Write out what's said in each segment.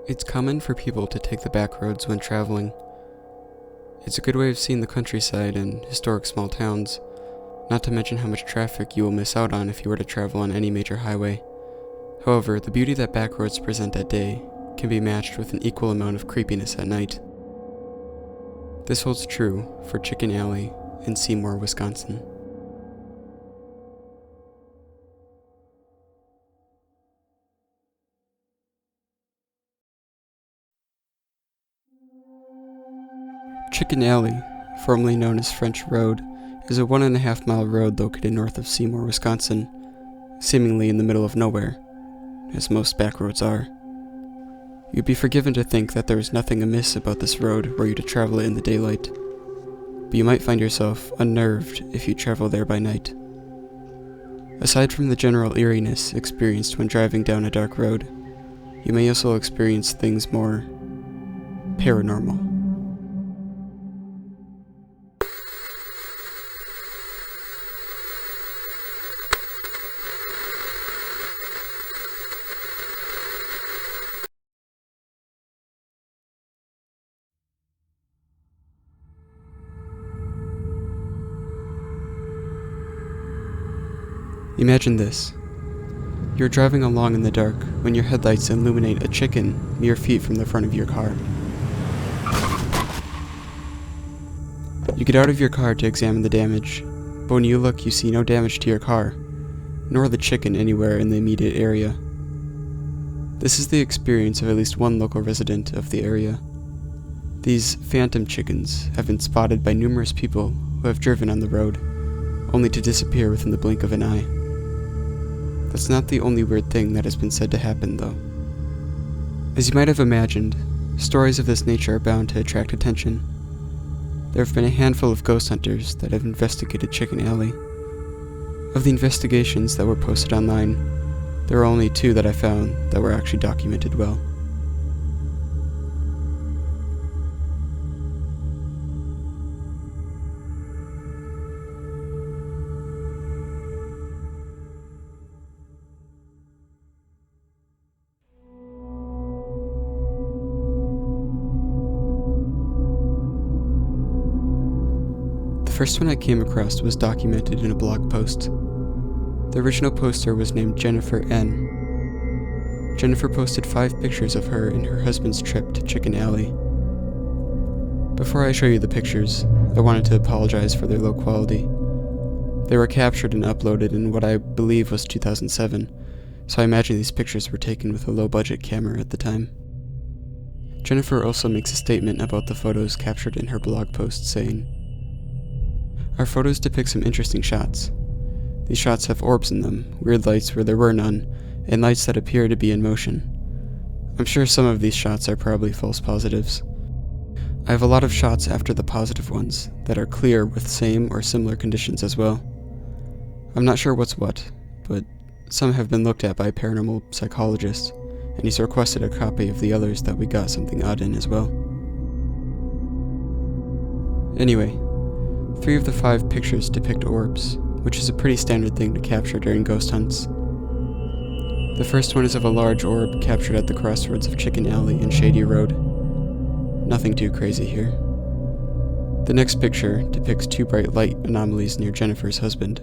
It's common for people to take the back roads when traveling. It's a good way of seeing the countryside and historic small towns, not to mention how much traffic you will miss out on if you were to travel on any major highway. However, the beauty that back roads present at day can be matched with an equal amount of creepiness at night. This holds true for Chicken Alley in Seymour, Wisconsin. Chicken Alley, formerly known as French Road, is a 1.5-mile road located north of Seymour, Wisconsin, seemingly in the middle of nowhere, as most back roads are. You'd be forgiven to think that there is nothing amiss about this road were you to travel it in the daylight, but you might find yourself unnerved if you travel there by night. Aside from the general eeriness experienced when driving down a dark road, you may also experience things more paranormal. Imagine this. You're driving along in the dark when your headlights illuminate a chicken mere feet from the front of your car. You get out of your car to examine the damage, but when you look, you see no damage to your car, nor the chicken anywhere in the immediate area. This is the experience of at least one local resident of the area. These phantom chickens have been spotted by numerous people who have driven on the road, only to disappear within the blink of an eye. That's not the only weird thing that has been said to happen, though. As you might have imagined, stories of this nature are bound to attract attention. There have been a handful of ghost hunters that have investigated Chicken Alley. Of the investigations that were posted online, there are only 2 that I found that were actually documented well. The first one I came across was documented in a blog post. The original poster was named Jennifer N. Jennifer posted 5 pictures of her and her husband's trip to Chicken Alley. Before I show you the pictures, I wanted to apologize for their low quality. They were captured and uploaded in what I believe was 2007, so I imagine these pictures were taken with a low-budget camera at the time. Jennifer also makes a statement about the photos captured in her blog post, saying, "Our photos depict some interesting shots. These shots have orbs in them, weird lights where there were none, and lights that appear to be in motion. I'm sure some of these shots are probably false positives. I have a lot of shots after the positive ones that are clear with same or similar conditions as well. I'm not sure what's what, but some have been looked at by a paranormal psychologist, and he's requested a copy of the others that we got something odd in as well." Anyway, 3 of the 5 pictures depict orbs, which is a pretty standard thing to capture during ghost hunts. The first one is of a large orb captured at the crossroads of Chicken Alley and Shady Road. Nothing too crazy here. The next picture depicts 2 bright light anomalies near Jennifer's husband.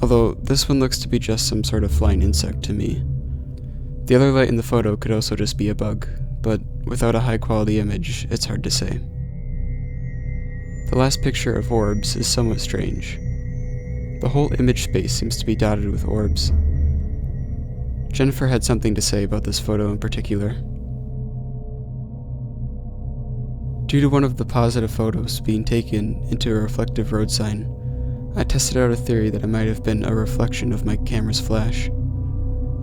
Although this one looks to be just some sort of flying insect to me. The other light in the photo could also just be a bug, but without a high quality image, it's hard to say. The last picture of orbs is somewhat strange. The whole image space seems to be dotted with orbs. Jennifer had something to say about this photo in particular. Due to one of the positive photos being taken into a reflective road sign, I tested out a theory that it might have been a reflection of my camera's flash.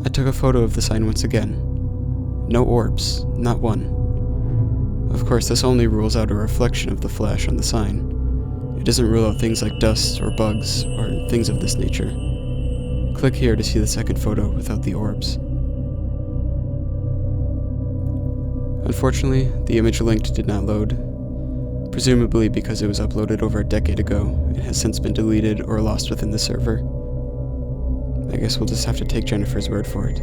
I took a photo of the sign once again. No orbs, not one. Of course, this only rules out a reflection of the flash on the sign. It doesn't rule out things like dust or bugs or things of this nature. Click here to see the second photo without the orbs. Unfortunately, the image linked did not load, presumably because it was uploaded over a decade ago and has since been deleted or lost within the server. I guess we'll just have to take Jennifer's word for it.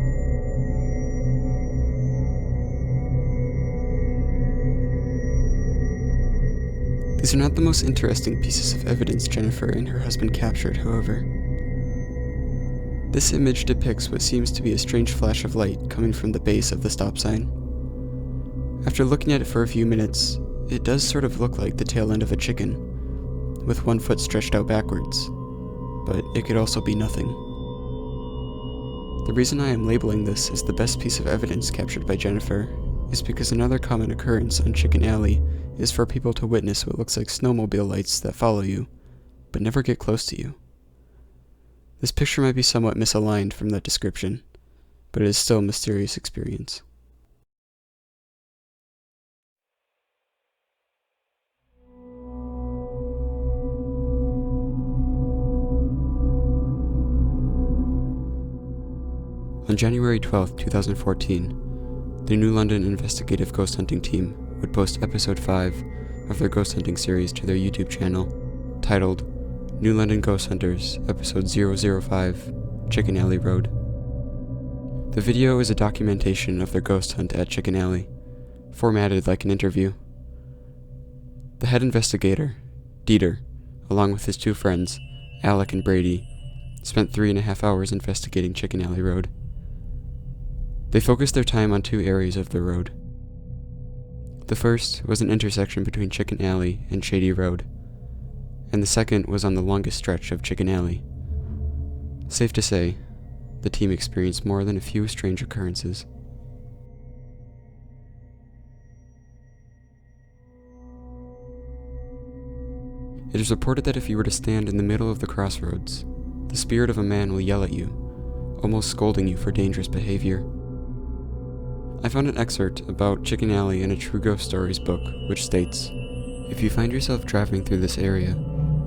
These are not the most interesting pieces of evidence Jennifer and her husband captured, however. This image depicts what seems to be a strange flash of light coming from the base of the stop sign. After looking at it for a few minutes, it does sort of look like the tail end of a chicken, with one foot stretched out backwards, but it could also be nothing. The reason I am labeling this as the best piece of evidence captured by Jennifer is because another common occurrence on Chicken Alley is for people to witness what looks like snowmobile lights that follow you, but never get close to you. This picture might be somewhat misaligned from that description, but it is still a mysterious experience. On January 12, 2014, the New London investigative ghost hunting team would post episode 5 of their ghost hunting series to their YouTube channel, titled New London Ghost Hunters, episode 005, Chicken Alley Road. The video is a documentation of their ghost hunt at Chicken Alley, formatted like an interview. The head investigator, Dieter, along with his two friends, Alec and Brady, spent 3.5 hours investigating Chicken Alley Road. They focused their time on two areas of the road. The first was an intersection between Chicken Alley and Shady Road, and the second was on the longest stretch of Chicken Alley. Safe to say, the team experienced more than a few strange occurrences. It is reported that if you were to stand in the middle of the crossroads, the spirit of a man will yell at you, almost scolding you for dangerous behavior. I found an excerpt about Chicken Alley in a True Ghost Stories book, which states, "If you find yourself driving through this area,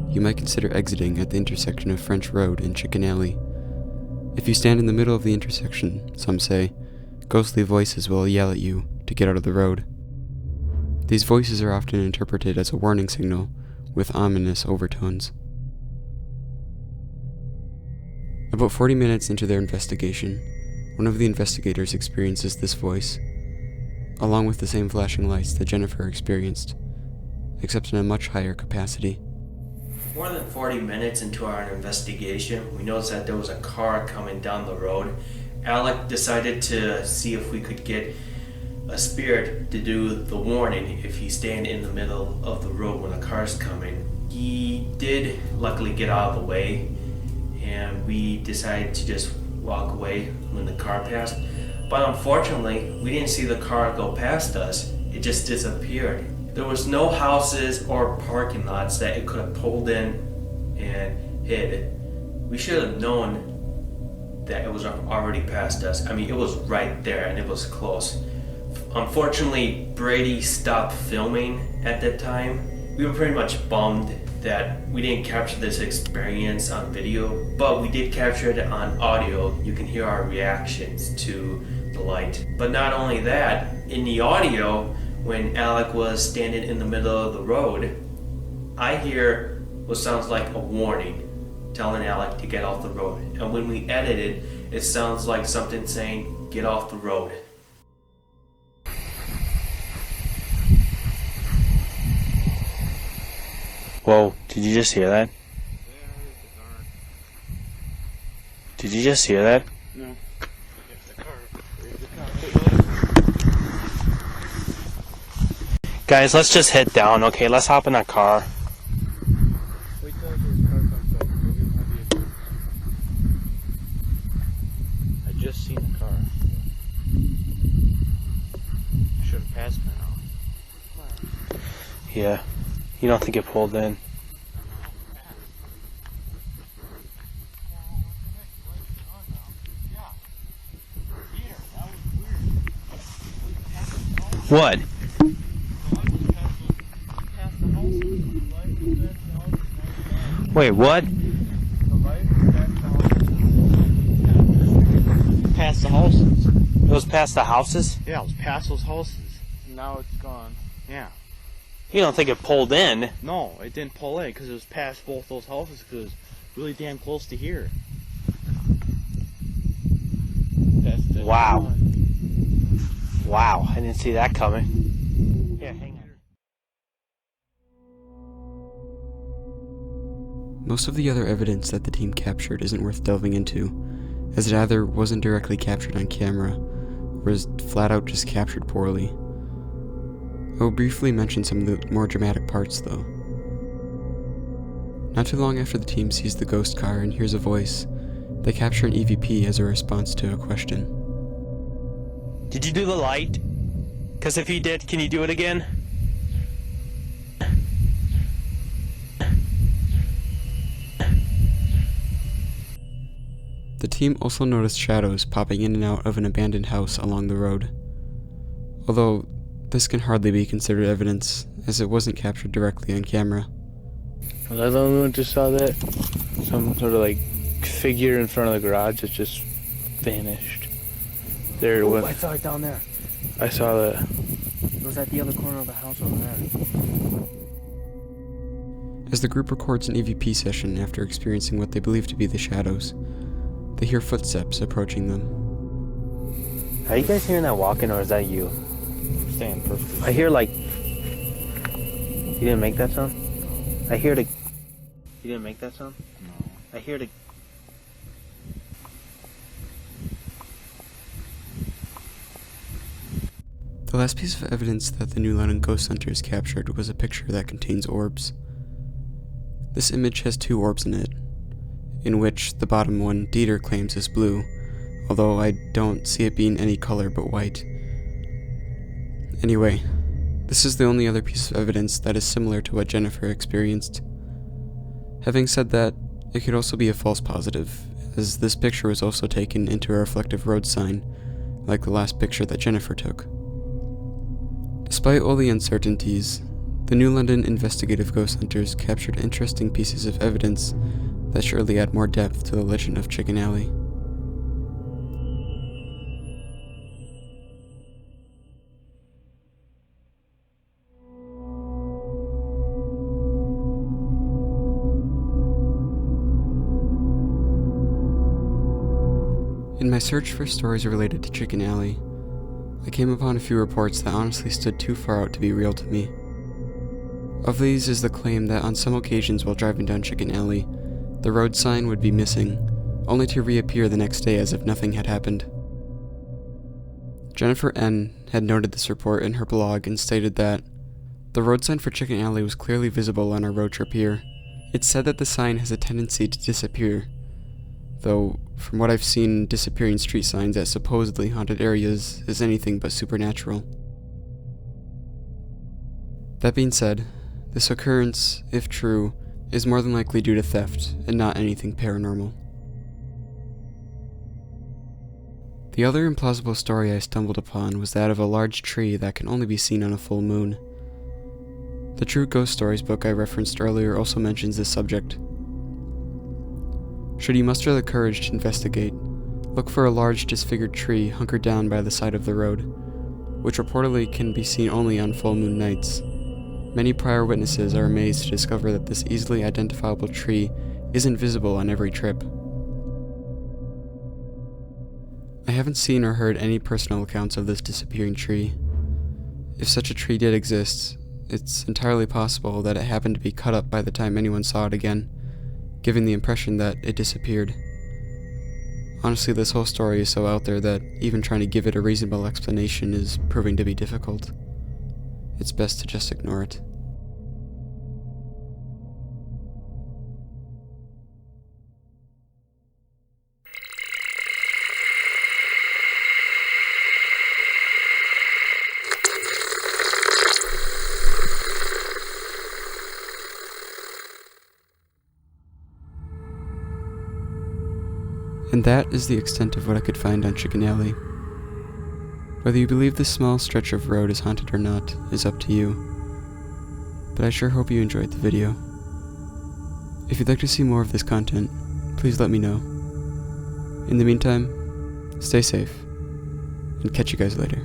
you might consider exiting at the intersection of French Road and Chicken Alley. If you stand in the middle of the intersection, some say, ghostly voices will yell at you to get out of the road. These voices are often interpreted as a warning signal with ominous overtones." About 40 minutes into their investigation, one of the investigators experiences this voice, along with the same flashing lights that Jennifer experienced, except in a much higher capacity. More than 40 minutes into our investigation, we noticed that there was a car coming down the road. Alec decided to see if we could get a spirit to do the warning if you stand in the middle of the road when a car's coming. He did luckily get out of the way, and we decided to just walk away when the car passed. But unfortunately, we didn't see the car go past us. It just disappeared. There was no houses or parking lots that it could have pulled in and hid. We should have known that it was already past us. I mean, it was right there and it was close. Unfortunately, Brady stopped filming at that time. We were pretty much bummed that we didn't capture this experience on video, but we did capture it on audio. You can hear our reactions to the light. But not only that, in the audio, when Alec was standing in the middle of the road, I hear what sounds like a warning telling Alec to get off the road. And when we edit it, it sounds like something saying, "Get off the road." Whoa, did you just hear that? Did you just hear that? No. Guys, let's just head down, okay? Let's hop in that car. Wait till this car comes up. We'll get my vehicle. I just seen the car. Should have passed me now. Yeah. You don't think it pulled in? What? Wait, what? Past the houses. It was past the houses? Yeah, it was past those houses. Now it's gone. Yeah. You don't think it pulled in? No, it didn't pull in because it was past both those houses because it was really damn close to here. Wow. Wow, I didn't see that coming. Yeah, hang on. Most of the other evidence that the team captured isn't worth delving into, as it either wasn't directly captured on camera, or is flat out just captured poorly. I will briefly mention some of the more dramatic parts though. Not too long after the team sees the ghost car and hears a voice, they capture an EVP as a response to a question. Did you do the light? Because if you did, can you do it again? The team also noticed shadows popping in and out of an abandoned house along the road. Although, this can hardly be considered evidence, as it wasn't captured directly on camera. Was I the only one who just saw that? Some sort of like figure in front of the garage that just vanished. There it was. I saw it down there. I saw that. It was at the other corner of the house over there. As the group records an EVP session after experiencing what they believe to be the shadows, they hear footsteps approaching them. Are you guys hearing that walking, or is that you? Stand perfect. I hear like... You didn't make that sound? I hear the... You didn't make that sound? No. I hear the... The last piece of evidence that the New London ghost hunters captured was a picture that contains orbs. This image has 2 orbs in it, in which the bottom one Dieter claims is blue, although I don't see it being any color but white. Anyway, this is the only other piece of evidence that is similar to what Jennifer experienced. Having said that, it could also be a false positive, as this picture was also taken into a reflective road sign, like the last picture that Jennifer took. Despite all the uncertainties, the New London investigative ghost hunters captured interesting pieces of evidence that surely add more depth to the legend of Chicken Alley. In my search for stories related to Chicken Alley, I came upon a few reports that honestly stood too far out to be real to me. Of these is the claim that on some occasions while driving down Chicken Alley, the road sign would be missing, only to reappear the next day as if nothing had happened. Jennifer N. had noted this report in her blog and stated that the road sign for Chicken Alley was clearly visible on our road trip here. It said that the sign has a tendency to disappear, though from what I've seen, disappearing street signs at supposedly haunted areas is anything but supernatural. That being said, this occurrence, if true, is more than likely due to theft and not anything paranormal. The other implausible story I stumbled upon was that of a large tree that can only be seen on a full moon. The True Ghost Stories book I referenced earlier also mentions this subject. Should you muster the courage to investigate, look for a large disfigured tree hunkered down by the side of the road, which reportedly can be seen only on full moon nights. Many prior witnesses are amazed to discover that this easily identifiable tree isn't visible on every trip. I haven't seen or heard any personal accounts of this disappearing tree. If such a tree did exist, it's entirely possible that it happened to be cut up by the time anyone saw it again, giving the impression that it disappeared. Honestly, this whole story is so out there that even trying to give it a reasonable explanation is proving to be difficult. It's best to just ignore it. And that is the extent of what I could find on Chicken Alley. Whether you believe this small stretch of road is haunted or not is up to you, but I sure hope you enjoyed the video. If you'd like to see more of this content, please let me know. In the meantime, stay safe, and catch you guys later.